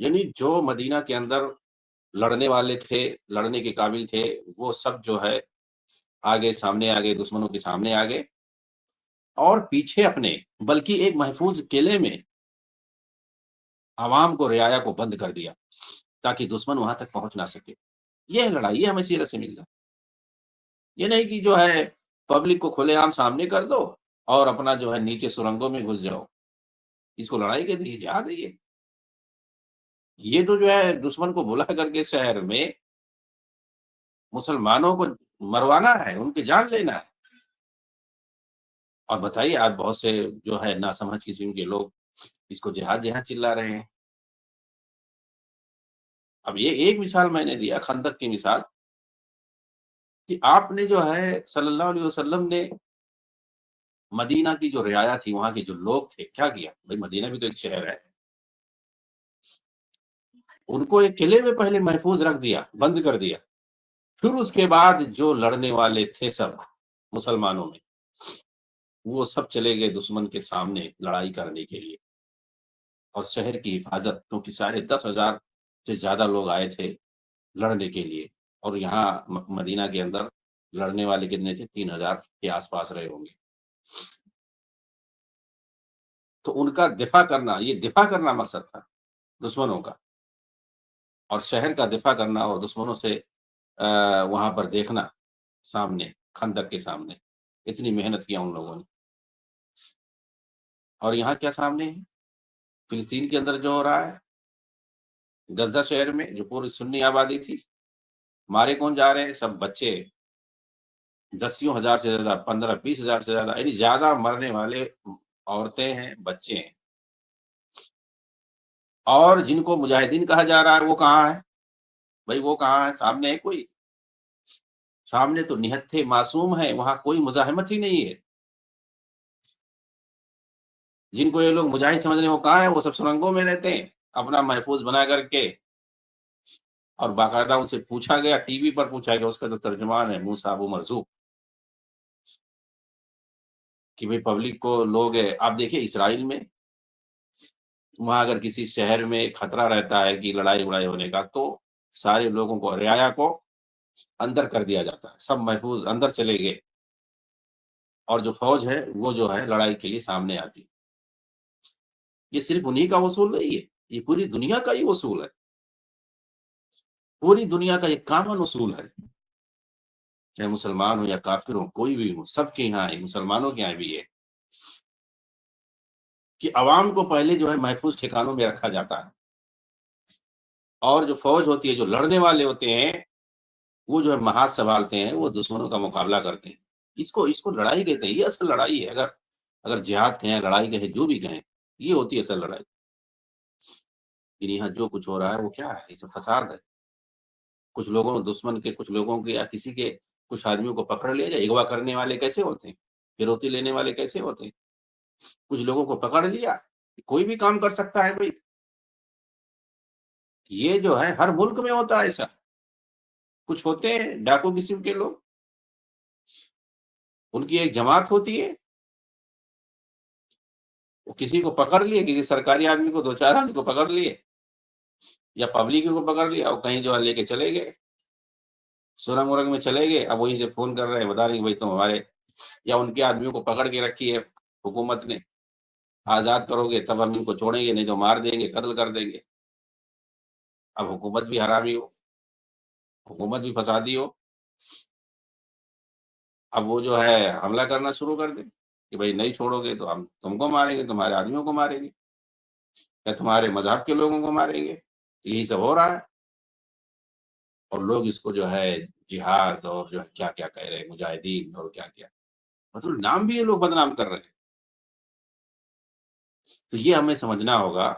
یعنی جو مدینہ کے اندر لڑنے والے تھے، لڑنے کے قابل تھے، وہ سب جو ہے آگے سامنے آگے، دشمنوں کے سامنے آگے، اور پیچھے اپنے بلکہ ایک محفوظ قلعے میں عوام کو، رعایا کو بند کر دیا تاکہ دشمن وہاں تک پہنچ نہ سکے۔ یہ ہے لڑائی، یہ ہمیں سیرت سے ملتا ہے۔ یہ نہیں کہ جو ہے پبلک کو کھلے عام سامنے کر دو اور اپنا جو ہے نیچے سرنگوں میں گھس جاؤ، اس کو لڑائی کہتے ہیں، جہاد ہے یہ تو جو ہے دشمن کو بلا کر کے شہر میں مسلمانوں کو مروانا ہے، ان کی جان لینا ہے۔ اور بتائیے آج بہت سے جو ہے ناسمجھ قسم کے لوگ اس کو جہاد جہاد چلا رہے ہیں۔ اب یہ ایک مثال میں نے دیا، خندق کی مثال، کہ آپ نے جو ہے صلی اللہ علیہ وسلم نے مدینہ کی جو رعایا تھی، وہاں کے جو لوگ تھے، کیا کیا؟ بھائی مدینہ بھی تو ایک شہر ہے، ان کو ایک قلعے میں پہلے محفوظ رکھ دیا، بند کر دیا، پھر اس کے بعد جو لڑنے والے تھے سب مسلمانوں میں، وہ سب چلے گئے دشمن کے سامنے لڑائی کرنے کے لیے اور شہر کی حفاظت، کیونکہ 10,500 سے زیادہ لوگ آئے تھے لڑنے کے لیے، اور یہاں مدینہ کے اندر لڑنے والے کتنے تھے؟ 3,000 کے آس پاس رہے ہوں گے۔ تو ان کا دفاع کرنا، یہ دفاع کرنا مقصد تھا دشمنوں کا، اور شہر کا دفاع کرنا اور دشمنوں سے وہاں پر دیکھنا سامنے، خندق کے سامنے اتنی محنت کیا ان لوگوں نے۔ اور یہاں کیا سامنے ہے؟ فلسطین کے اندر جو ہو رہا ہے، غزہ شہر میں جو پوری سنی آبادی تھی، مارے کون جا رہے ہیں؟ سب بچے، 10,000 سے زیادہ، 15-20,000 سے زیادہ، یعنی زیادہ مرنے والے عورتیں ہیں، بچے ہیں۔ اور جن کو مجاہدین کہا جا رہا ہے، وہ کہاں ہے؟ بھائی وہ کہاں ہے؟ سامنے ہے کوئی؟ سامنے تو نہتھے معصوم ہیں، وہاں کوئی مزاحمت ہی نہیں ہے۔ جن کو یہ لوگ مجاہد سمجھ رہے ہیں، وہ کہاں ہے؟ وہ سب سرنگوں میں رہتے ہیں اپنا محفوظ بنا کر کے، اور باقاعدہ ان سے پوچھا گیا، ٹی وی پر پوچھا گیا، اس کا جو ترجمان ہے موسیٰ ابو مرزوق، کہ بھئی پبلک کو لوگ، آپ دیکھیں اسرائیل میں، وہاں اگر کسی شہر میں خطرہ رہتا ہے کہ لڑائی وڑائی ہونے کا، تو سارے لوگوں کو، رعایا کو اندر کر دیا جاتا ہے، سب محفوظ اندر چلے گئے، اور جو فوج ہے وہ جو ہے لڑائی کے لیے سامنے آتی۔ یہ صرف انہی کا اصول نہیں ہے، یہ پوری دنیا کا ہی اصول ہے، پوری دنیا کا یہ کامن اصول ہے، چاہے مسلمان ہو یا کافر ہو، کوئی بھی ہو، سب کے یہاں ہے، مسلمانوں کے یہاں بھی ہے، کہ عوام کو پہلے جو ہے محفوظ ٹھکانوں میں رکھا جاتا ہے، اور جو فوج ہوتی ہے، جو لڑنے والے ہوتے ہیں، وہ جو ہے محاذ سنبھالتے ہیں، وہ دشمنوں کا مقابلہ کرتے ہیں۔ اس کو لڑائی کہتے ہیں، یہ اصل لڑائی ہے۔ اگر جہاد کہیں، لڑائی کہیں، جو بھی کہیں، یہ ہوتی ہے اصل لڑائی۔ لیکن یہاں جو کچھ ہو رہا ہے وہ کیا ہے؟ یہ سب فساد ہے۔ کچھ لوگوں، دشمن کے کچھ لوگوں کے یا کسی کے کچھ آدمیوں کو پکڑ لیا جائے، اغوا کرنے والے کیسے ہوتے ہیں، فروختی لینے والے کیسے ہوتے ہیں، کچھ لوگوں کو پکڑ لیا، کوئی بھی کام کر سکتا ہے کوئی، یہ جو ہے ہر ملک میں ہوتا ہے ایسا۔ کچھ ہوتے ہیں ڈاکو قسم کے لوگ، ان کی ایک جماعت ہوتی ہے، وہ کسی کو پکڑ لیے، کسی سرکاری آدمی کو، 2-4 آدمی کو پکڑ لیے یا پبلک کو پکڑ لیا، اور کہیں جو ہے لے کے چلے گئے، سورنگ ورنگ میں چلے گئے۔ اب وہیں سے فون کر رہے ہیں، بتا رہے ہیں بھائی تم ہمارے، یا ان کے آدمیوں کو پکڑ کے رکھی ہے حکومت نے، آزاد کرو گے تب ہم ان کو چھوڑیں گے، نہیں تو مار دیں گے، قتل کر دیں گے۔ اب حکومت بھی حرامی ہو، حکومت بھی فسادی ہو، اب وہ جو ہے حملہ کرنا شروع کر دیں کہ بھائی نہیں چھوڑو گے تو ہم تم کو ماریں گے، تمہارے آدمیوں کو ماریں گے، یا تمہارے مذہب کے لوگوں کو ماریں گے۔ یہی سب ہو رہا ہے، اور لوگ اس کو جو ہے جہاد اور جو ہے کیا کیا کہہ رہے ہیں، مجاہدین اور کیا کیا، مطلب نام بھی یہ لوگ بدنام کر رہے ہیں۔ تو یہ ہمیں سمجھنا ہوگا،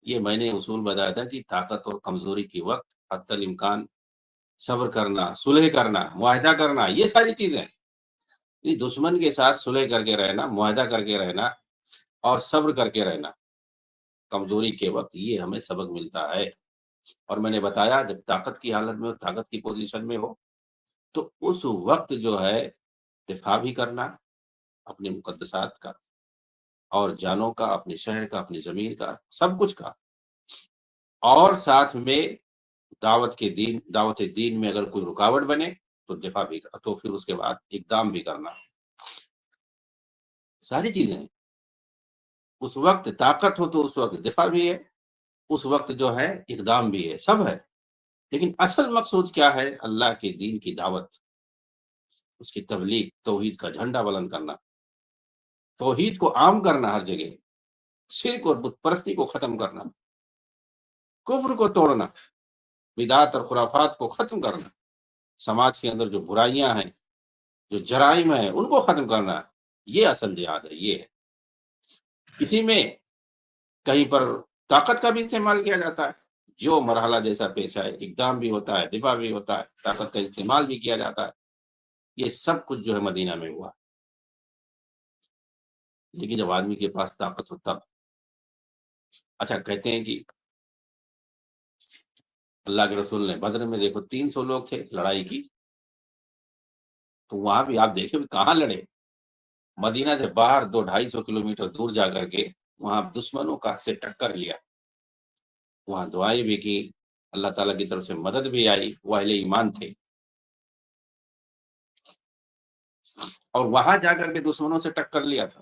یہ میں نے اصول بتایا تھا کہ طاقت اور کمزوری کے وقت حتی الامکان صبر کرنا، صلح کرنا، معاہدہ کرنا، یہ ساری چیزیں، یہ دشمن کے ساتھ صلح کر کے رہنا، معاہدہ کر کے رہنا، اور صبر کر کے رہنا کمزوری کے وقت، یہ ہمیں سبق ملتا ہے۔ اور میں نے بتایا جب طاقت کی حالت میں ہو، طاقت کی پوزیشن میں ہو، تو اس وقت جو ہے دفاع بھی کرنا اپنے مقدسات کا، اور جانوں کا، اپنے شہر کا، اپنی زمین کا، سب کچھ کا، اور ساتھ میں دعوت دین میں اگر کوئی رکاوٹ بنے تو دفاع بھی، تو پھر اس کے بعد اقدام بھی کرنا. ساری چیزیں ہیں. اس وقت طاقت ہو تو اس وقت دفاع بھی ہے، اس وقت جو ہے اقدام بھی ہے، سب ہے. لیکن اصل مقصود کیا ہے؟ اللہ کے دین کی دعوت، اس کی تبلیغ، توحید کا جھنڈا بلند کرنا، توحید کو عام کرنا ہر جگہ، شرک اور بت پرستی کو ختم کرنا، کفر کو توڑنا، بدعات اور خرافات کو ختم کرنا، سماج کے اندر جو برائیاں ہیں، جو جرائم ہیں، ان کو ختم کرنا. یہ اصل جہاد ہے. یہ ہے. اسی میں کہیں پر طاقت کا بھی استعمال کیا جاتا ہے. جو مرحلہ جیسا پیش آئے، اقدام بھی ہوتا ہے، دفاع بھی ہوتا ہے، طاقت کا استعمال بھی کیا جاتا ہے. یہ سب کچھ جو ہے مدینہ میں ہوا. لیکن جب آدمی کے پاس طاقت ہو تب. اچھا، کہتے ہیں کہ اللہ کے رسول نے بدر میں دیکھو 300 لوگ تھے، لڑائی کی. تو وہاں بھی آپ دیکھیں کہاں لڑے. مدینہ سے باہر 200-250 کلومیٹر دور جا کر کے وہاں دشمنوں کا سے ٹکر لیا. وہاں دعائیں بھی کی، اللہ تعالیٰ کی طرف سے مدد بھی آئی. وہ اہل ایمان تھے. اور وہاں جا کر کے دشمنوں سے ٹکر لیا تھا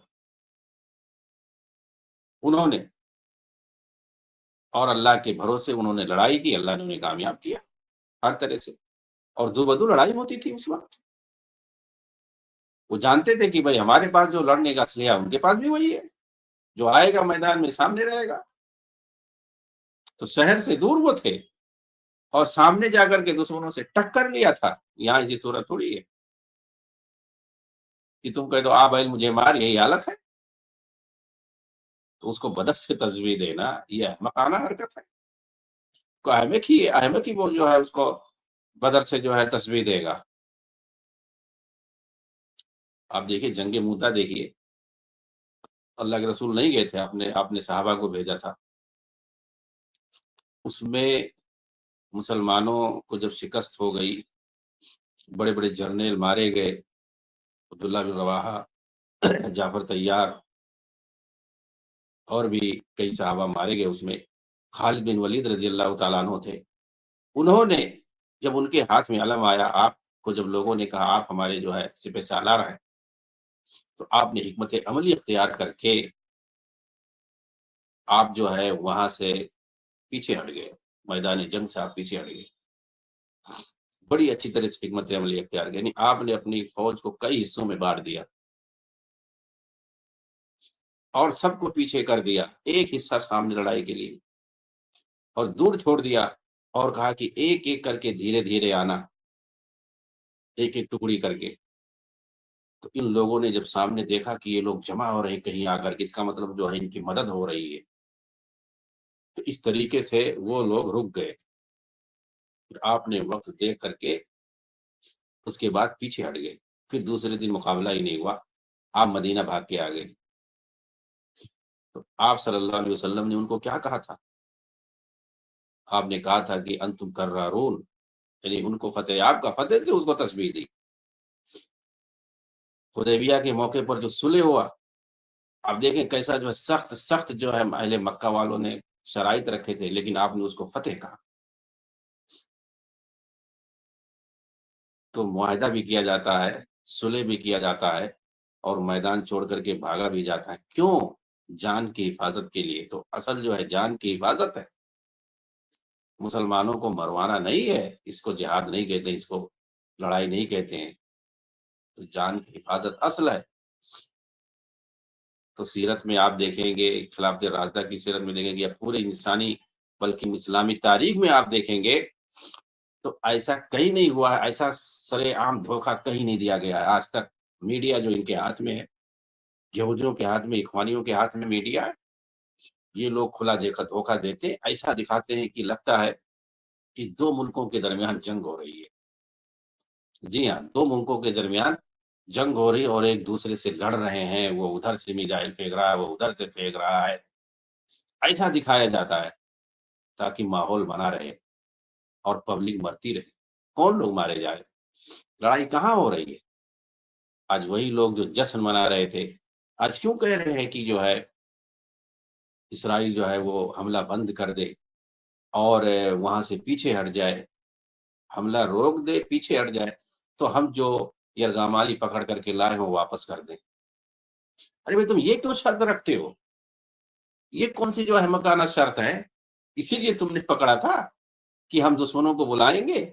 انہوں نے، اور اللہ کے بھروسے انہوں نے لڑائی کی. اللہ نے انہیں کامیاب کیا ہر طرح سے. اور دو بدو لڑائی ہوتی تھی اس وقت. وہ جانتے تھے کہ بھائی ہمارے پاس جو لڑنے کا اسلحہ ان کے پاس بھی وہی ہے، جو آئے گا میدان میں سامنے رہے گا. تو شہر سے دور وہ تھے اور سامنے جا کر کے دشمنوں سے ٹکر لیا تھا. یہاں ایسی صورت تھوڑی ہے کہ تم کہہ دو آ بھائی مجھے مار، یہی حالت ہے. تو اس کو بدر سے تشبیہ دینا یہ احمقانہ حرکت ہے. احمق ہی وہ جو ہے اس کو بدر سے جو ہے تشبیہ دے گا. آپ دیکھیے جنگ موتا دیکھیے، اللہ کے رسول نہیں گئے تھے، اپنے صحابہ کو بھیجا تھا. اس میں مسلمانوں کو جب شکست ہو گئی، بڑے بڑے جرنیل مارے گئے، عبداللہ بن رواحہ، جعفر طیار، اور بھی کئی صحابہ مارے گئے. اس میں خالد بن ولید رضی اللہ تعالیٰ عنہ تھے. انہوں نے جب ان کے ہاتھ میں علم آیا، آپ کو جب لوگوں نے کہا آپ ہمارے جو ہے سپہ سالار ہیں، تو آپ نے حکمت عملی اختیار کر کے آپ جو ہے وہاں سے پیچھے ہٹ گئے. میدان جنگ سے آپ پیچھے ہٹ گئے. بڑی اچھی طرح سے حکمت عملی اختیار کی. یعنی آپ نے اپنی فوج کو کئی حصوں میں بانٹ دیا اور سب کو پیچھے کر دیا، ایک حصہ سامنے لڑائی کے لیے، اور دور چھوڑ دیا. اور کہا کہ ایک ایک کر کے دھیرے دھیرے آنا، ایک ایک ٹکڑی کر کے. تو ان لوگوں نے جب سامنے دیکھا کہ یہ لوگ جمع ہو رہے ہیں کہیں آ کر کے، اس کا مطلب جو ہے ان کی مدد ہو رہی ہے، تو اس طریقے سے وہ لوگ رک گئے. پھر آپ نے وقت دیکھ کر کے اس کے بعد پیچھے ہٹ گئے. پھر دوسرے دن مقابلہ ہی نہیں ہوا، آپ مدینہ بھاگ کے آ گئے. تو آپ صلی اللہ علیہ وسلم نے ان کو کیا کہا تھا؟ آپ نے کہا تھا کہ انتم کرارون، یعنی ان کو فتح، آپ کا فتح سے اس کو تشبیہ دی. حدیبیہ کے موقع پر جو صلح ہوا، آپ دیکھیں کیسا جو ہے سخت جو ہے اہل مکہ والوں نے شرائط رکھے تھے، لیکن آپ نے اس کو فتح کہا. تو معاہدہ بھی کیا جاتا ہے، صلح بھی کیا جاتا ہے، اور میدان چھوڑ کر کے بھاگا بھی جاتا ہے. کیوں؟ جان کی حفاظت کے لیے. تو اصل جو ہے جان کی حفاظت ہے. مسلمانوں کو مروانا نہیں ہے، اس کو جہاد نہیں کہتے، اس کو لڑائی نہیں کہتے ہیں. تو جان کی حفاظت اصل ہے. تو سیرت میں آپ دیکھیں گے، خلافت راشدہ کی سیرت میں دیکھیں گے، یا پورے انسانی بلکہ اسلامی تاریخ میں آپ دیکھیں گے تو ایسا کہیں نہیں ہوا ہے، ایسا سرے عام دھوکہ کہیں نہیں دیا گیا ہے آج تک. میڈیا جو ان کے ہاتھ میں ہے، یہودیوں کے ہاتھ میں، اخوانیوں کے ہاتھ میں میڈیا ہے، یہ لوگ کھلا دیکھا دھوکہ دیتے، ایسا دکھاتے ہیں کہ لگتا ہے کہ دو ملکوں کے درمیان جنگ ہو رہی ہے. جی ہاں، دو ملکوں کے درمیان جنگ ہو رہی ہے اور ایک دوسرے سے لڑ رہے ہیں. وہ ادھر سے میزائل پھینک رہا ہے، وہ ادھر سے پھینک رہا ہے. ایسا دکھایا جاتا ہے تاکہ ماحول بنا رہے اور پبلک مرتی رہے. کون لوگ مارے جائے؟ لڑائی کہاں ہو رہی ہے؟ آج وہی لوگ جو جشن منا رہے تھے، آج کیوں کہہ رہے ہیں کہ جو ہے اسرائیل جو ہے وہ حملہ بند کر دے؟ اور وہاں سے پیچھے ہٹ جائے، حملہ روک دے، پیچھے ہٹ جائے، تو ہم جو یرغمالی پکڑ کر کے لائے ہوں واپس کر دیں۔ ارے بھائی تم یہ کیوں شرط رکھتے ہو؟ یہ کون سی جو احمقانہ شرط ہے؟ اسی لیے تم نے پکڑا تھا کہ ہم دشمنوں کو بلائیں گے،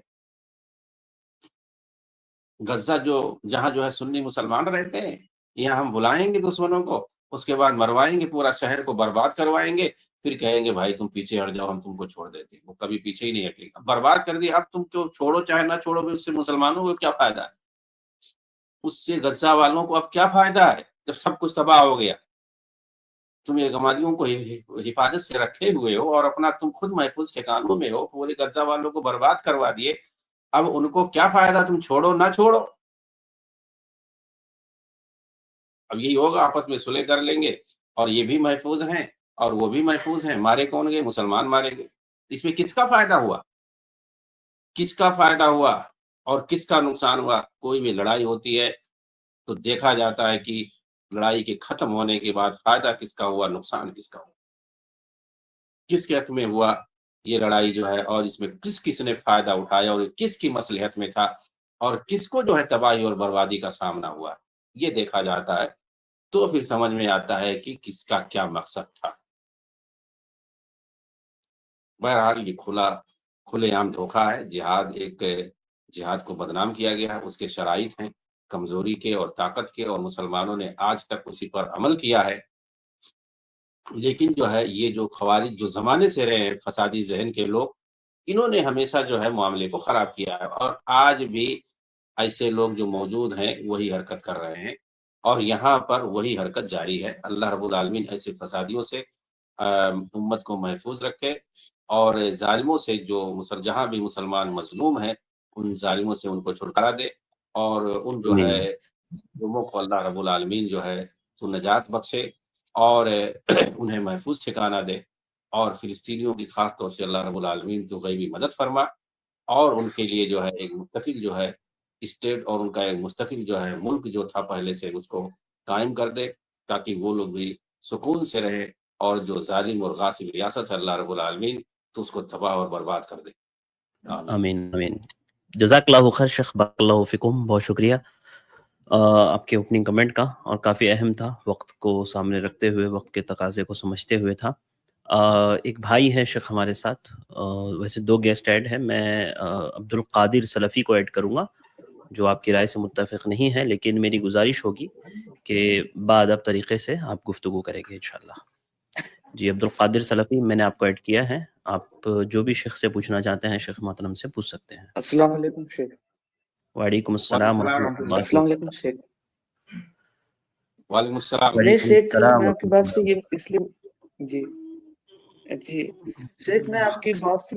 غزہ جہاں جو ہے سنی مسلمان رہتے ہیں، یہاں ہم بلائیں گے دشمنوں کو، اس کے بعد مروائیں گے، پورا شہر کو برباد کروائیں گے، پھر کہیں گے بھائی تم پیچھے ہٹ جاؤ، ہم تم کو چھوڑ دیتے ہیں۔ وہ کبھی پیچھے ہی نہیں ہٹے گا، برباد کر دیا۔ اب تم کیوں چھوڑو چاہے نہ چھوڑو، اس سے مسلمانوں کو کیا فائدہ ہے؟ اس سے غزہ والوں کو اب کیا فائدہ ہے جب سب کچھ تباہ ہو گیا؟ تم یرغمالیوں کو حفاظت سے رکھے ہوئے ہو اور اپنا تم خود محفوظ ٹھکانوں میں ہو، پورے غزہ والوں کو برباد کروا دیے، اب ان کو کیا فائدہ تم چھوڑو نہ چھوڑو؟ اب یہی ہوگا، آپس میں صلح کر لیں گے اور یہ بھی محفوظ ہیں اور وہ بھی محفوظ ہیں، مارے کون گے؟ مسلمان مارے گے۔ اس میں کس کا فائدہ ہوا؟ کس کا فائدہ ہوا اور کس کا نقصان ہوا؟ کوئی بھی لڑائی ہوتی ہے تو دیکھا جاتا ہے کہ لڑائی کے ختم ہونے کے بعد فائدہ کس کا ہوا، نقصان کس کا ہوا، کس کے حق میں ہوا یہ لڑائی جو ہے، اور اس میں کس نے فائدہ اٹھایا اور کس کی مصلحت میں تھا، اور کس کو جو ہے تباہی اور بربادی کا سامنا ہوا، یہ دیکھا جاتا ہے۔ تو پھر سمجھ میں آتا ہے کہ کس کا کیا مقصد تھا۔ بہرحال یہ کھلے عام دھوکہ ہے۔ جہاد کو بدنام کیا گیا ہے، اس کے شرائط ہیں کمزوری کے اور طاقت کے، اور مسلمانوں نے آج تک اسی پر عمل کیا ہے۔ لیکن جو ہے یہ جو خوارج جو زمانے سے رہے ہیں، فسادی ذہن کے لوگ، انہوں نے ہمیشہ جو ہے معاملے کو خراب کیا ہے، اور آج بھی ایسے لوگ جو موجود ہیں وہی حرکت کر رہے ہیں، اور یہاں پر وہی حرکت جاری ہے۔ اللہ رب العالمین ایسے فسادیوں سے امت کو محفوظ رکھے، اور ظالموں سے جہاں بھی مسلمان مظلوم ہیں ان ظالموں سے ان کو چھٹکارا دے، اور ان جو ہے لوگوں کو اللہ رب العالمین جو ہے تو نجات بخشے اور انہیں محفوظ ٹھکانہ دے، اور فلسطینیوں کی خاص طور سے اللہ رب العالمین تو غیبی مدد فرما، اور ان کے لیے جو ہے ایک مستقل جو ہے اسٹیٹ اور ان کا ایک مستقل جو ہے ملک جو تھا پہلے سے اس کو قائم کر دے، تاکہ وہ لوگ بھی سکون سے رہے، اور جو ظالم اور غاصب ریاست ہے اللہ رب العالمین تو اس کو تباہ اور برباد کر دے۔ آمین آمین۔ جزاک اللہ خیر شیخ، بارک اللہ فیکم، بہت شکریہ آپ کے اوپننگ کمنٹ کا، اور کافی اہم تھا، وقت کو سامنے رکھتے ہوئے، وقت کے تقاضے کو سمجھتے ہوئے تھا۔ ایک بھائی ہے شیخ ہمارے ساتھ، ویسے 2 گیسٹ ایڈ ہیں، میں عبد القادر سلفی کو ایڈ کروں گا جو آپ کی رائے سے متفق نہیں ہے، لیکن میری گزارش ہوگی کہ بادب طریقے سے آپ گفتگو کریں گے انشاءاللہ۔ جی عبد القادر سلفی، میں نے آپ کو ایڈ کیا ہے، آپ جو بھی شیخ سے پوچھنا چاہتے ہیں شیخ محترم سے پوچھ سکتے ہیں۔ السلام علیکم شیخ۔ وعلیکم السلام ورحمۃ اللہ۔ السلام علیکم شیخ۔ وعلیکم السلام۔ نہیں وعلیکم شیخ، السلام میں آپ کی بات سے یہ اس لیے جی شیخ، میں آپ کی بات سے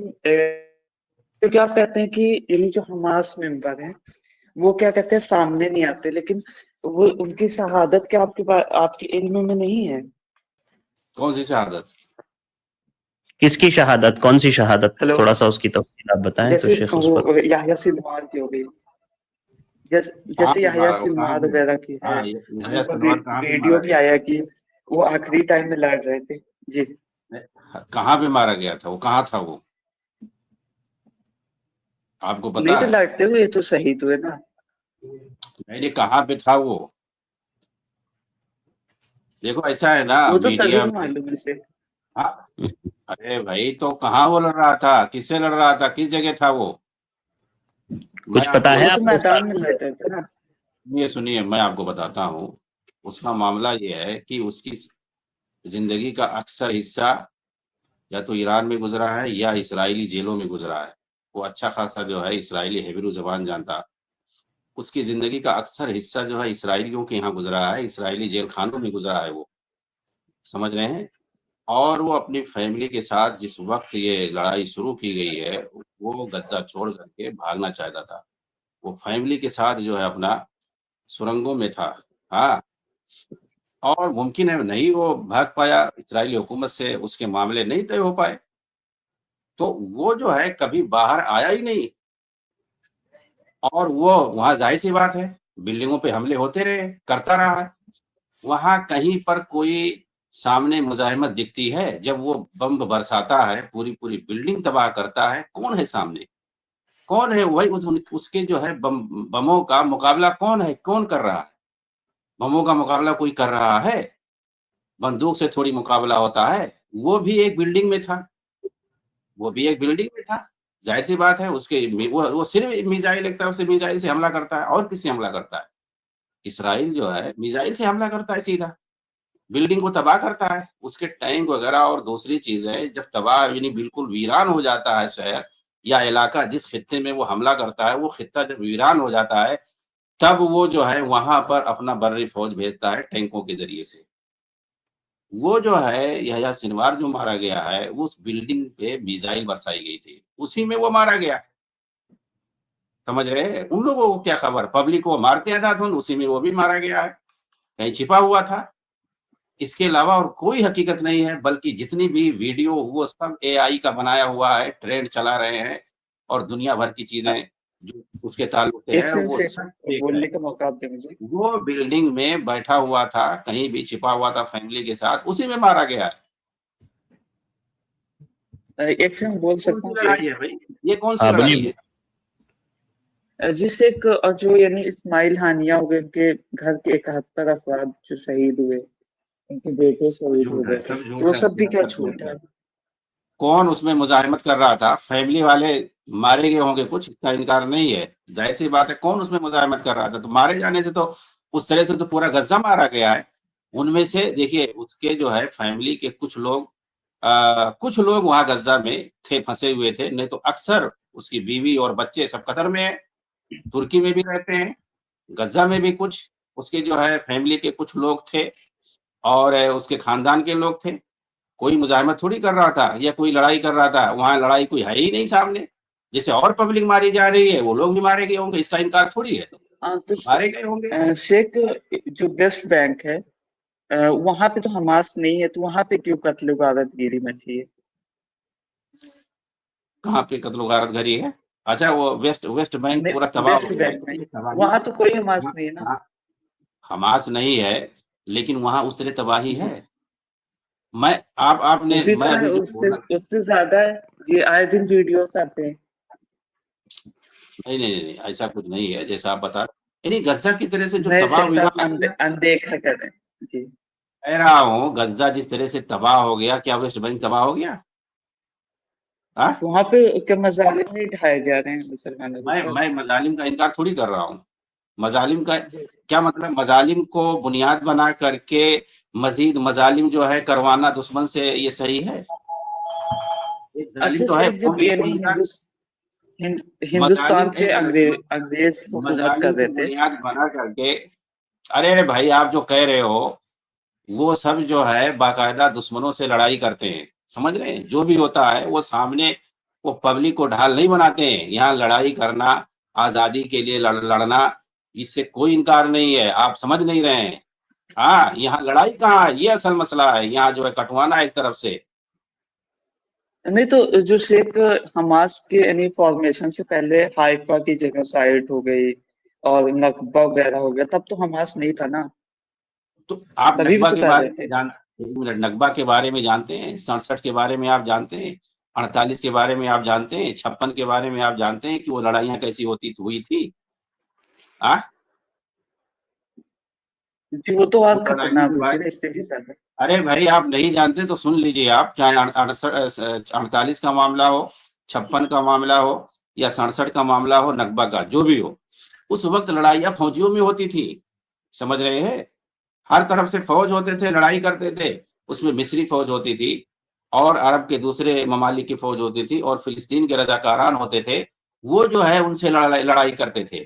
کیونکہ آپ کہتے ہیں کہ یعنی جو حماس ممبر ہیں وہ کیا کہتے ہیں سامنے نہیں آتے، لیکن وہ ان کی شہادت کیا آپ کے علم میں نہیں ہے؟ کون سی شہادت؟ کس کی شہادت؟ کون سی شہادت؟ ہلو، تھوڑا سا اس کی تفصیل آپ بتائیں تو جیسے شیخ اس پر۔ وہ یحییٰ سنوار کی ہو گئی، جیسے یحییٰ سنوار وغیرہ کی ہے، ان پر ویڈیو بھی آیا کہ وہ آخری ٹائم میں لڑ رہے تھے۔ جی کہاں پہ مارا گیا تھا؟ وہ کہاں تھا؟ وہ آپ کو نہیں پتا تو ہے؟ لڑتے ہوئے تو شہید ہوئے نا۔ نہیں، کہاں پہ تھا وہ؟ دیکھو ایسا ہے نا وہ تو سبھی میڈیا کو میں، معلوم ہے سے۔ ارے بھائی تو کہاں وہ لڑ رہا تھا؟ کس سے لڑ رہا تھا؟ کس جگہ تھا وہ؟ کچھ پتا ہے وہ آپ تو کو اس میدان میں تعلق لڑ سے؟ رہے تھے نا۔ سنیے میں آپ کو بتاتا ہوں۔ اس کا معاملہ یہ ہے کہ اس کی زندگی کا اکثر حصہ یا تو ایران میں گزرا ہے یا اسرائیلی جیلوں میں گزرا ہے۔ وہ اچھا خاصا جو ہے اسرائیلی ہیبرو زبان جانتا۔ اس کی زندگی کا اکثر حصہ جو ہے اسرائیلیوں کے یہاں گزرا ہے، اسرائیلی جیل خانوں میں گزرا ہے، وہ سمجھ رہے ہیں۔ اور وہ اپنی فیملی کے ساتھ جس وقت یہ لڑائی شروع کی گئی ہے وہ غزہ چھوڑ کر کے بھاگنا چاہتا تھا۔ وہ فیملی کے ساتھ جو ہے اپنا سرنگوں میں تھا، ہاں، اور ممکن ہے نہیں وہ بھاگ پایا، اسرائیلی حکومت سے اس کے معاملے نہیں طے ہو پائے، تو وہ جو ہے کبھی باہر آیا ہی نہیں، اور وہ وہاں ظاہر سی بات ہے بلڈنگوں پہ حملے ہوتے رہے، کرتا رہا ہے، وہاں کہیں پر کوئی سامنے مزاحمت دکھتی ہے، جب وہ بم برساتا ہے پوری پوری بلڈنگ تباہ کرتا ہے، کون ہے سامنے؟ کون ہے؟ وہی اس کے جو ہے بموں کا مقابلہ کون ہے؟ کون کر رہا ہے؟ بموں کا مقابلہ کوئی کر رہا ہے؟ بندوق سے تھوڑی مقابلہ ہوتا ہے۔ وہ بھی ایک بلڈنگ میں تھا، ظاہر سی بات ہے اس کے وہ صرف میزائل ایک طرف سے میزائل سے حملہ کرتا ہے، اور کس سے حملہ کرتا ہے؟ اسرائیل جو ہے میزائل سے حملہ کرتا ہے، سیدھا بلڈنگ کو تباہ کرتا ہے، اس کے ٹینک وغیرہ اور دوسری چیزیں جب تباہ یعنی بالکل ویران ہو جاتا ہے شہر یا علاقہ، جس خطے میں وہ حملہ کرتا ہے وہ خطہ جب ویران ہو جاتا ہے، تب وہ جو ہے وہاں پر اپنا بری فوج بھیجتا ہے ٹینکوں کے ذریعے سے۔ وہ جو ہے یحییٰ سنوار جو مارا گیا ہے، اس بلڈنگ پہ میزائل برسائی گئی تھی، اسی میں وہ مارا گیا۔ سمجھ رہے ہیں؟ ان لوگوں کو کیا خبر، پبلک کو مارتے ہیں، اسی میں وہ بھی مارا گیا ہے، کہیں چھپا ہوا تھا۔ اس کے علاوہ اور کوئی حقیقت نہیں ہے، بلکہ جتنی بھی ویڈیو وہ سب اے آئی کا بنایا ہوا ہے، ٹرینڈ چلا رہے ہیں، اور دنیا بھر کی چیزیں جو اس کے تعلق سے ایک ہے سیکنڈ وہ سے سب فیک ہے۔ بولنے کا موقع آپ دیں مجھے۔ وہ بلڈنگ میں بیٹھا ہوا تھا، کہیں بھی چھپا ہوا تھا فیملی کے ساتھ، اسی میں مارا گیا ہے۔ ایک سیکنڈ بول کون سکتا سی ہوں لڑائی ہے بھائی؟ یہ کون سی لڑائی ہے؟ جس ایک جو یعنی اسماعیل ہانیہ ہو گئے، ان کے گھر کے 71 افراد جو شہید ہوئے، ان کے بیٹے شہید ہو گئے، تو وہ سب بھی کیا جھوٹ ہے؟ کون اس میں مزاحمت کر رہا تھا؟ فیملی والے مارے گئے ہوں گے، کچھ اس کا انکار نہیں ہے، ظاہر سی بات ہے۔ کون اس میں مزاحمت کر رہا تھا؟ تو مارے جانے سے تو اس طرح سے تو پورا غزہ مارا گیا ہے۔ ان میں سے دیکھیے اس کے جو ہے فیملی کے کچھ لوگ وہاں غزہ میں تھے، پھنسے ہوئے تھے، نہیں تو اکثر اس کی بیوی اور بچے سب قطر میں ہیں، ترکی میں بھی رہتے ہیں، غزہ میں بھی کچھ اس کے جو ہے فیملی کے کچھ لوگ تھے، اور اس کے خاندان کے لوگ تھے۔ کوئی مزاحمت تھوڑی کر رہا تھا یا کوئی لڑائی کر رہا تھا، وہاں لڑائی کوئی ہے ہی نہیں سامنے۔ جیسے اور پبلک ماری جا رہی ہے، وہ لوگ بھی مارے گئے ہوں گے، اس کا انکار تھوڑی ہے، تو مارے گئے ہوں گے۔ شیخ، جو ویسٹ بینک ہے وہاں پہ تو حماس نہیں ہے، تو وہاں پہ کیوں قتل و غارت گیری مچی ہے؟ کہاں پہ قتل و غارت گری ہے؟ اچھا، وہ ویسٹ بینک پورا تباہ ویسٹ ہو گیا، بینک میں وہاں تو کوئی حماس نہیں ہے نا۔ حماس نہیں ہے، لیکن وہاں اس طرح تباہی ہے۔ آپ نے اسی میں ابھی جو بولا، اس سے زیادہ ہے، یہ آئے دن ویڈیوز آتے ہیں۔ نہیں، ایسا کچھ نہیں ہے جیسا آپ بتا، یعنی غزہ کی طرح سے جو نہیں تباہ شاید آپ ویران، اندیکھا کر رہے ہیں جی۔ کہہ رہا ہوں غزہ جس طرح سے تباہ ہو گیا، کیا ویسٹ بینک تباہ ہو گیا؟ وہاں پہ کیا مظالم نہیں ڈھائے جا رہے ہیں مسلمانوں کے اوپر؟ میں مظالم کا انکار تھوڑی کر رہا ہوں۔ مظالم کا کیا مطلب؟ مظالم کو بنیاد بنا کر کے مزید مظالم جو ہے کروانا دشمن سے، یہ صحیح ہے؟ ایک ظالم تو ہے جب یعنی ہندوستان پہ انگریز حکومت کر مظالم رہے کو تھے، بنیاد بنا کر کے، ارے بھائی آپ جو کہہ رہے ہو وہ سب جو ہے باقاعدہ دشمنوں سے لڑائی کرتے ہیں، سمجھ رہے ہیں؟ جو بھی ہوتا ہے وہ سامنے وہ پبلک کو ڈھال نہیں بناتے ہیں۔ یہاں لڑائی کرنا، آزادی کے لیے لڑنا، اس سے کوئی انکار نہیں ہے، آپ سمجھ نہیں رہے ہیں۔ ہاں، یہاں لڑائی کہاں ہے؟ یہ اصل مسئلہ ہے، یہاں جو ہے کٹوانا ایک طرف سے۔ نہیں تو جو شیخ حماس کے یعنی فارمیشن سے پہلے حائفہ کی جینوسائیڈ ہو گئی اور نکبہ وغیرہ ہو گیا، تب تو حماس نہیں تھا نا، تو آپ تبھی بھی نکبہ تو کے کر بارے رہے تھے۔ میں نکبہ کے بارے میں جانتے ہیں؟ 67 کے بارے میں آپ جانتے ہیں؟ 48 کے بارے میں آپ جانتے ہیں؟ 56 کے بارے میں آپ جانتے ہیں کہ وہ لڑائیاں کیسی ہوئی تھی؟ جی وہ تو اور خطرناک ہوتی ہے اس سے بھی زیادہ۔ ارے بھائی آپ نہیں جانتے تو سن لیجئے، آپ چاہے 48 کا معاملہ ہو، 56 کا معاملہ ہو، یا 67 کا معاملہ ہو، نکبہ کا جو بھی ہو، اس وقت لڑائیاں فوجیوں میں ہوتی تھی، سمجھ رہے ہیں؟ ہر طرف سے فوج ہوتے تھے، لڑائی کرتے تھے، اس میں مصری فوج ہوتی تھی، اور عرب کے دوسرے ممالک کی فوج ہوتی تھی، اور فلسطین کے رضاکاران ہوتے تھے، وہ جو ہے ان سے لڑائی کرتے تھے۔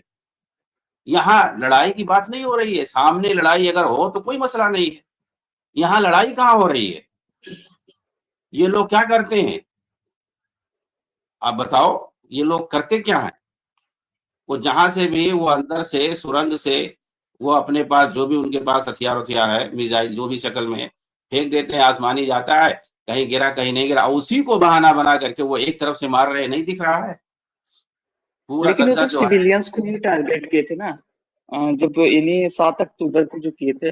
یہاں لڑائی کی بات نہیں ہو رہی ہے، سامنے لڑائی اگر ہو تو کوئی مسئلہ نہیں ہے، یہاں لڑائی کہاں ہو رہی ہے؟ یہ لوگ کیا کرتے ہیں؟ آپ بتاؤ، یہ لوگ کرتے کیا ہیں؟ وہ جہاں سے بھی وہ اندر سے سرنگ سے وہ اپنے پاس جو بھی ان کے پاس ہتھیار ہے، میزائل جو بھی شکل میں پھینک دیتے ہیں، آسمانی جاتا ہے، کہیں گرا کہیں نہیں گرا، اسی کو بہانہ بنا کر کے وہ ایک طرف سے مار رہے، نہیں دکھ رہا ہے؟ پورا لیکن وہ غزہ تو جو ہے، سویلینز کو نہیں ٹارگیٹ کیے تھے نا، جب انہیں 7 اکتوبر کو جو کیے تھے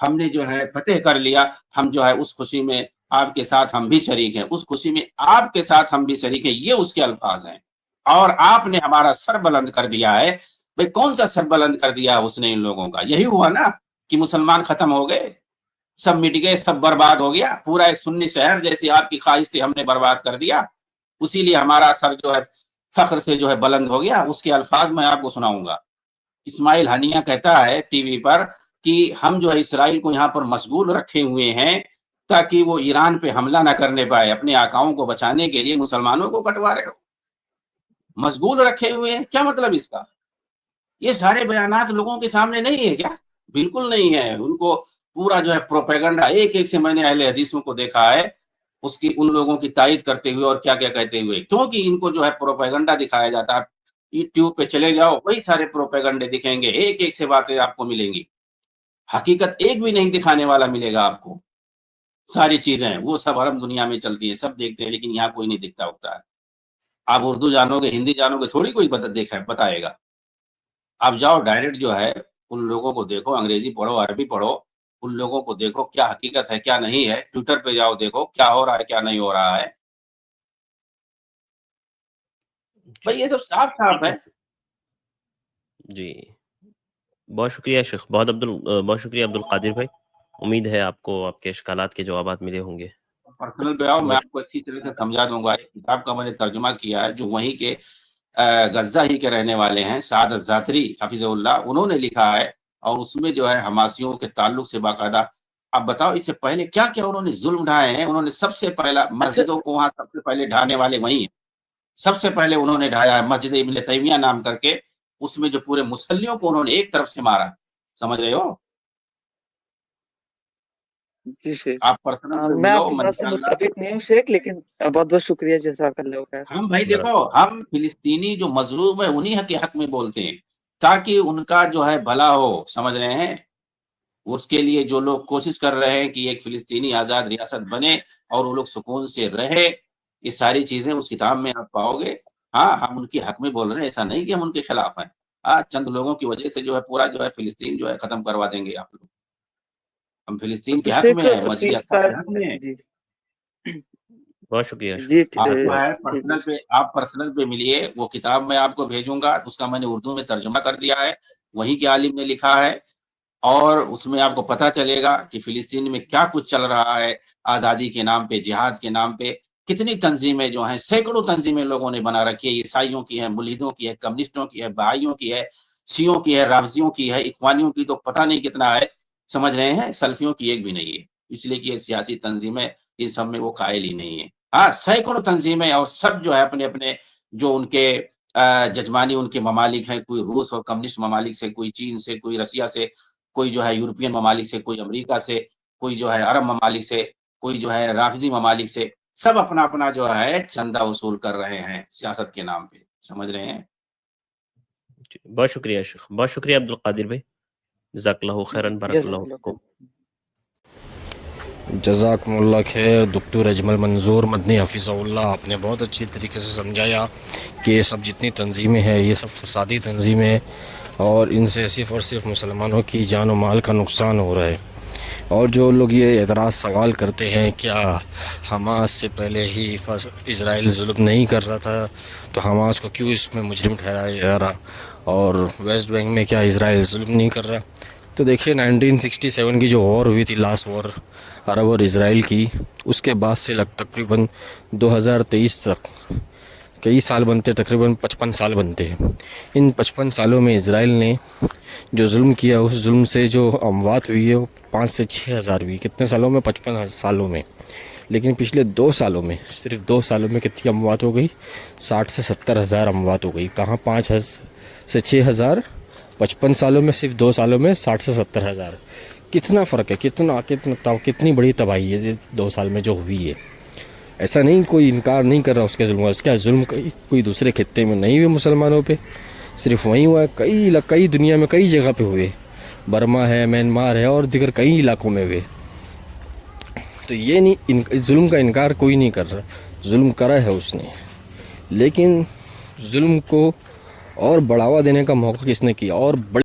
ہم نے جو ہے فتح کر لیا، ہم جو ہے اس خوشی میں آپ کے ساتھ ہم بھی شریک ہیں، اس خوشی میں آپ کے ساتھ ہم بھی شریک ہیں، یہ اس کے الفاظ ہیں۔ اور آپ نے ہمارا سر بلند کر دیا ہے۔ بھئی کون سا سر بلند کر دیا اس نے ان لوگوں کا؟ یہی ہوا نا کہ مسلمان ختم ہو گئے، سب مٹ گئے، سب برباد ہو گیا، پورا ایک سنی شہر جیسی آپ کی خواہش تھی ہم نے برباد کر دیا، اسی لیے ہمارا سر جو ہے فخر سے جو ہے بلند ہو گیا۔ اس کے الفاظ میں آپ کو سناؤں گا۔ اسماعیل ہنیہ کہتا ہے ٹی وی پر کہ ہم جو ہے اسرائیل کو یہاں پر مشغول رکھے ہوئے ہیں تاکہ وہ ایران پہ حملہ نہ کرنے پائے، اپنے آقاؤں کو بچانے کے لیے مسلمانوں کو کٹوا رہے ہو، مشغول رکھے ہوئے ہیں، کیا مطلب اس کا؟ یہ سارے بیانات لوگوں کے سامنے نہیں ہے کیا؟ بالکل نہیں ہے۔ ان کو پورا جو ہے پروپیگنڈا ایک ایک سے میں نے اہل حدیثوں کو دیکھا ہے اس کی ان لوگوں کی تائید کرتے ہوئے اور کیا کیا کہتے ہوئے، کیونکہ ان کو جو ہے پروپیگنڈا دکھایا جاتا ہے۔ یوٹیوب پہ چلے جاؤ، وہی سارے پروپیگنڈے دکھیں گے، ایک ایک سے باتیں آپ کو ملیں گی، حقیقت ایک بھی نہیں دکھانے والا ملے گا آپ کو۔ ساری چیزیں وہ سب عرب دنیا میں چلتی ہیں، سب دیکھتے ہیں، لیکن یہاں کوئی نہیں دکھتا ہوتا ہے۔ آپ اردو جانو گے، ہندی جانو گے، تھوڑی کوئی بتائے گا۔ آپ جاؤ ڈائریکٹ جو ہے ان لوگوں کو دیکھو، انگریزی پڑھو، عربی پڑھو، ان لوگوں کو دیکھو کیا حقیقت ہے کیا نہیں ہے، ٹویٹر پہ جاؤ دیکھو کیا ہو رہا ہے کیا نہیں ہو رہا ہے۔ بھئی یہ سب صاف صاف ہے۔ جی بہت شکریہ شیخ، بہت شکریہ عبد القادر بھائی، امید ہے آپ کو آپ کے اشکالات کے جوابات ملے ہوں گے۔ پرسنل پہ آؤ، میں آپ کو اچھی طرح سے سمجھا دوں گا۔ ایک کتاب کا میں نے ترجمہ کیا ہے جو وہیں کے غزہ ہی کے رہنے والے ہیں، سعد الزاتری حفظہ اللہ، انہوں نے لکھا ہے، اور اس میں جو ہے حماسیوں کے تعلق سے باقاعدہ اب بتاؤ اس سے پہلے کیا کیا انہوں نے ظلم ڈھائے ہیں۔ انہوں نے سب سے پہلا مسجدوں کو وہاں سب سے پہلے ڈھانے والے وہی ہیں، سب سے پہلے انہوں نے ڈھایا ہے مسجد ابن تیمیہ نام کر کے، اس میں جو پورے مسلیوں کو انہوں نے ایک طرف سے مارا، سمجھ رہے ہو؟ جی شیخ، آپ پرسنل پہ میں ملو، آپ کی بات سے انشاءاللہ۔ متفق نہیں ہوں شیخ، لیکن بہت بہت شکریہ، جزاک اللہ خیر۔ ہم بھائی دیکھو، ہم فلسطینی جو مظلوم ہے انہی کے حق میں بولتے ہیں تاکہ ان کا جو ہے بھلا ہو، سمجھ رہے ہیں؟ اس کے لیے جو لوگ کوشش کر رہے ہیں کہ ایک فلسطینی آزاد ریاست بنے اور وہ لوگ سکون سے رہے، یہ ساری چیزیں اس کتاب میں آپ پاؤ گے۔ ہاں ہم ان کے حق میں بول رہے ہیں، ایسا نہیں کہ ہم ان کے خلاف ہیں۔ ہاں چند لوگوں کی وجہ سے جو ہے پورا جو ہے فلسطین جو ہے ختم کروا دیں گے آپ لوگ۔ ہم فلسطین کے تو حق شیخ میں ہیں، مسجد سیز اقصیٰ فائر، کے حق میں ہیں۔ جی بہت شکریہ جی شیخ، آپ جزاک جو اللہ ہے خیر۔ پرسنل پہ پرسنل پہ ملیے، وہ کتاب میں آپ کو بھیجوں گا، اس کا میں نے اردو میں ترجمہ کر دیا ہے، وہیں کے عالم نے لکھا ہے، اور اس میں آپ کو پتہ چلے گا کہ فلسطین میں کیا کچھ چل رہا ہے، آزادی کے نام پہ، جہاد کے نام پہ کتنی تنظیمیں جو ہیں، سینکڑوں تنظیمیں لوگوں نے بنا رکھی ہے، عیسائیوں کی ہے، ملحدوں کی ہے، کمیونسٹوں کی ہے، بہائیوں کی ہے، شیعوں کی ہے، رافضیوں کی ہے، اخوانیوں کی تو پتہ نہیں کتنا ہے، سمجھ رہے ہیں؟ سلفیوں کی ایک بھی نہیں ہے، اس لیے کہ یہ سیاسی تنظیمیں ان سب میں وہ قائل ہی نہیں ہے۔ ہاں سینکڑوں تنظیمیں، اور سب جو ہے اپنے اپنے جو ان کے ججمانی ان کے ممالک ہیں، کوئی روس اور کمیونسٹ ممالک سے، کوئی چین سے، کوئی رشیا سے، کوئی جو ہے یورپین ممالک سے، کوئی امریکہ سے، کوئی جو ہے عرب ممالک سے، کوئی جو ہے رافضی ممالک سے، سب اپنا اپنا جو ہے چندہ وصول کر رہے ہیں سیاست کے نام پہ، سمجھ رہے ہیں؟ بہت شکریہ شیخ، بہت شکریہ عبد القادر بھائی، جزاک اللہ خیرن، بارک اللہ فیکم۔ جزاکم اللہ خیر دکتور اجمل منظور مدنی حفظہ اللہ، آپ نے بہت اچھی طریقے سے سمجھایا کہ یہ سب جتنی تنظیمیں ہیں یہ سب فسادی تنظیمیں، اور ان سے صرف اور صرف مسلمانوں کی جان و مال کا نقصان ہو رہا ہے۔ اور جو لوگ یہ اعتراض سوال کرتے ہیں کیا حماس سے پہلے ہی اسرائیل ظلم نہیں کر رہا تھا تو حماس کو کیوں اس میں مجرم ٹھہرایا جا رہا، اور ویسٹ بینک میں کیا اسرائیل ظلم نہیں کر رہا؟ تو دیکھیں 1967 کی جو وار ہوئی تھی، لاسٹ وار عرب اور اسرائیل کی، اس کے بعد سے تقریباً 2023 تک کئی سال بنتے، تقریباً 55 سال بنتے ہیں۔ ان 55 سالوں میں اسرائیل نے جو ظلم کیا، اس ظلم سے جو اموات ہوئی ہے وہ 5 سے 6 ہزار ہوئی۔ کتنے سالوں میں؟ 55 سالوں میں۔ لیکن پچھلے 2 سالوں میں، صرف 2 سالوں میں کتنی اموات ہو گئی؟ 60 سے 70 ہزار اموات ہو گئی۔ کہاں 5 سے 6 ہزار، 55 سالوں میں صرف 2 سالوں میں 60 سے 70 ہزار۔ کتنا فرق ہے، کتنی بڑی تباہی ہے 2 سال میں جو ہوئی ہے۔ ایسا نہیں، کوئی انکار نہیں کر رہا اس کے ظلم، اس کا ظلم کوئی دوسرے خطے میں نہیں ہوئے مسلمانوں پہ، صرف وہیں ہوا ہے، کئی دنیا میں کئی جگہ پہ ہوئے، برما ہے، میانمار ہے، اور دیگر کئی علاقوں میں ہوئے۔ تو یہ نہیں، ظلم کا انکار کوئی نہیں کر رہا، ظلم کرا ہے اس نے، لیکن ظلم کو اور بڑھاوا دینے کا موقع کس نے کیا، اور